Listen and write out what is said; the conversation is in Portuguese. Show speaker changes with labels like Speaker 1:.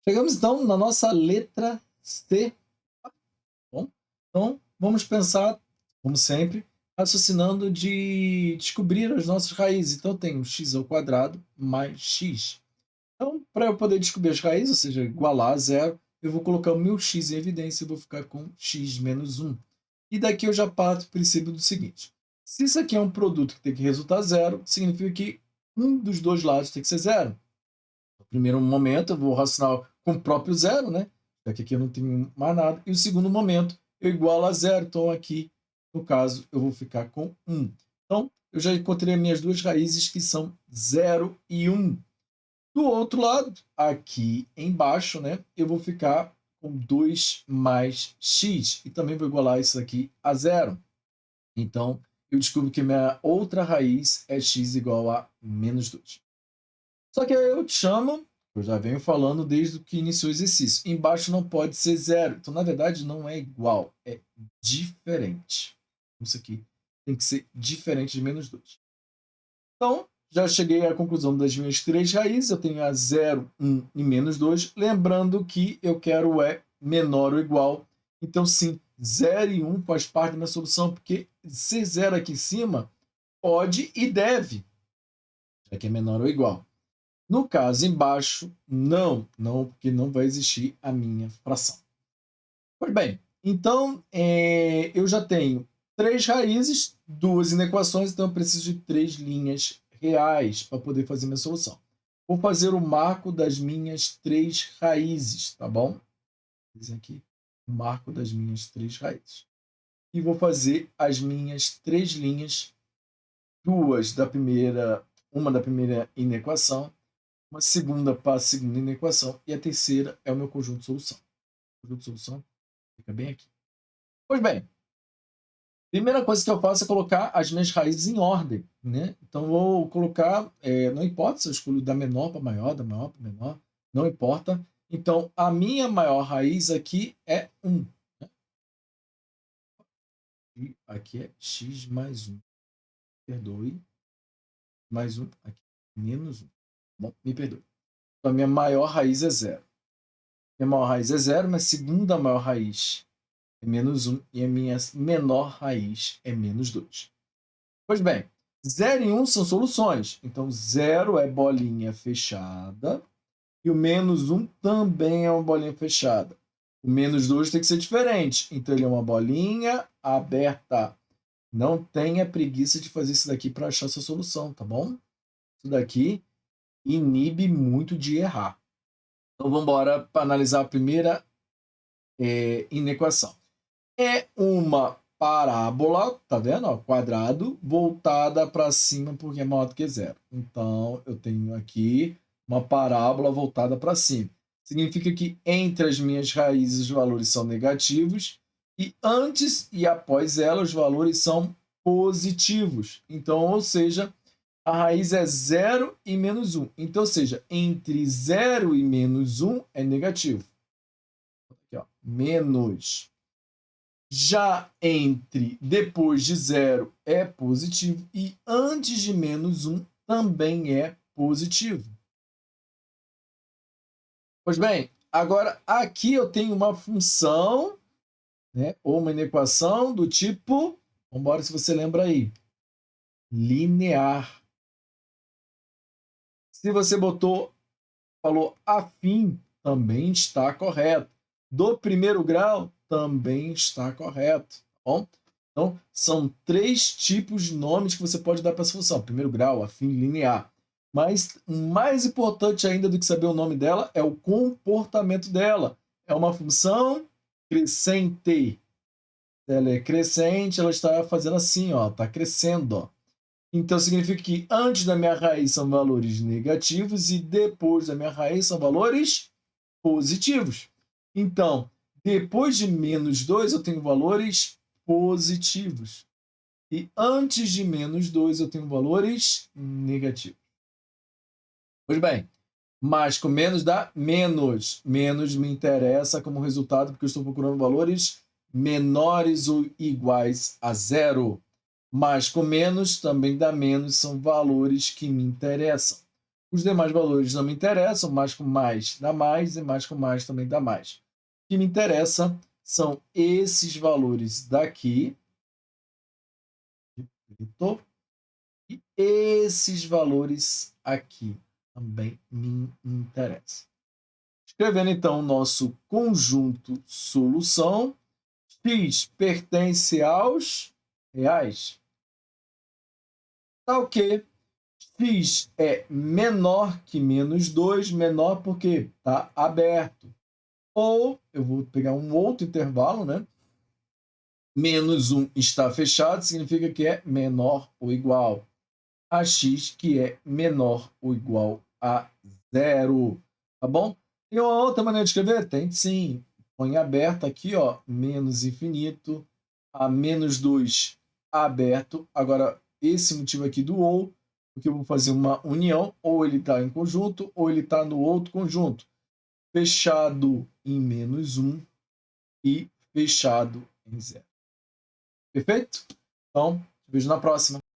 Speaker 1: Chegamos então na nossa letra C. Tá bom? Então, vamos pensar, como sempre, raciocinando de descobrir as nossas raízes. Então, eu tenho x ao quadrado mais x. Então, para eu poder descobrir as raízes, ou seja, igualar a zero, eu vou colocar o meu x em evidência e vou ficar com x menos 1. E daqui eu já parto do princípio do seguinte: se isso aqui é um produto que tem que resultar zero, significa que um dos dois lados tem que ser zero. No primeiro momento, eu vou raciocinar com o próprio zero, né? Já que aqui eu não tenho mais nada. E o segundo momento, eu igualo a zero. Então, aqui, no caso, eu vou ficar com 1. Então, eu já encontrei as minhas duas raízes, que são 0 e 1. Do outro lado, aqui embaixo, né, eu vou ficar com 2 mais x. E também vou igualar isso aqui a zero. Então, eu descubro que minha outra raiz é x igual a menos 2. Só que aí eu te chamo, eu já venho falando desde que iniciou o exercício. Embaixo não pode ser zero. Então, na verdade, não é igual, é diferente. Isso aqui tem que ser diferente de menos 2. Então, já cheguei à conclusão das minhas três raízes. Eu tenho a 0, 1 e menos 2. Lembrando que eu quero o E menor ou igual. Então, sim, 0 e 1 faz parte da minha solução, porque ser 0 aqui em cima pode e deve, já que é menor ou igual. No caso embaixo, não, porque não vai existir a minha fração. Pois bem, então eu já tenho três raízes, duas inequações, então eu preciso de três linhas reais para poder fazer minha solução. Vou fazer o marco das minhas três raízes, tá bom? Vou aqui o marco das minhas três raízes. E vou fazer as minhas três linhas, uma da primeira inequação, uma segunda para a segunda inequação, e a terceira é o meu conjunto de solução. O conjunto de solução fica bem aqui. Pois bem, primeira coisa que eu faço é colocar as minhas raízes em ordem, né? Então, vou colocar, não importa se eu escolho da menor para maior, da maior para menor, não importa. Então, a minha maior raiz aqui é 1. Né? E aqui é x mais 1. Perdoe. Mais 1 aqui. Menos 1. Bom, me perdoe. Então, a minha maior raiz é 0. Minha maior raiz é 0, minha segunda maior raiz é menos 1 e a minha menor raiz é menos 2. Pois bem, 0 e 1 são soluções. Então, 0 é bolinha fechada e o menos 1 também é uma bolinha fechada. O menos 2 tem que ser diferente. Então, ele é uma bolinha aberta. Não tenha preguiça de fazer isso daqui para achar sua solução, tá bom? Isso daqui inibe muito de errar. Então, vamos embora para analisar a primeira inequação. É uma parábola, tá vendo? Ó, quadrado, voltada para cima porque é maior do que zero. Então, eu tenho aqui uma parábola voltada para cima. Significa que entre as minhas raízes os valores são negativos e antes e após ela os valores são positivos. Então, ou seja, a raiz é 0 e menos 1. Então, ou seja, entre 0 e menos 1 é negativo. Aqui, ó, menos. Já entre depois de 0 é positivo e antes de menos 1 também é positivo. Pois bem, agora aqui eu tenho uma função, né, ou uma inequação do tipo, vamos embora se você lembra aí, linear. Se você falou afim, também está correto. Do primeiro grau, também está correto. Tá bom? Então, são três tipos de nomes que você pode dar para essa função. Primeiro grau, afim, linear. Mas mais importante ainda do que saber o nome dela é o comportamento dela. É uma função crescente. Ela é crescente, ela está fazendo assim, ó, está crescendo. Ó. Então, significa que antes da minha raiz são valores negativos e depois da minha raiz são valores positivos. Então, depois de menos 2, eu tenho valores positivos. E antes de menos 2, eu tenho valores negativos. Pois bem, mais com menos dá menos. Menos me interessa como resultado, porque eu estou procurando valores menores ou iguais a zero. Mais com menos também dá menos, são valores que me interessam. Os demais valores não me interessam, mais com mais dá mais e mais com mais também dá mais. O que me interessa são esses valores daqui, e esses valores aqui também me interessam. Escrevendo então o nosso conjunto solução, x pertence aos reais. Tal que x é menor que menos 2, menor porque está aberto. Ou, eu vou pegar um outro intervalo, né? Menos 1 está fechado, significa que é menor ou igual a x, que é menor ou igual a 0. Tá bom? Tem uma outra maneira de escrever? Tem sim. Põe aberto aqui, ó, menos infinito, a menos 2 aberto. Agora, esse motivo aqui do ou, porque eu vou fazer uma união, ou ele está em conjunto, ou ele está no outro conjunto. Fechado em menos 1 e fechado em 0. Perfeito? Então, te vejo na próxima.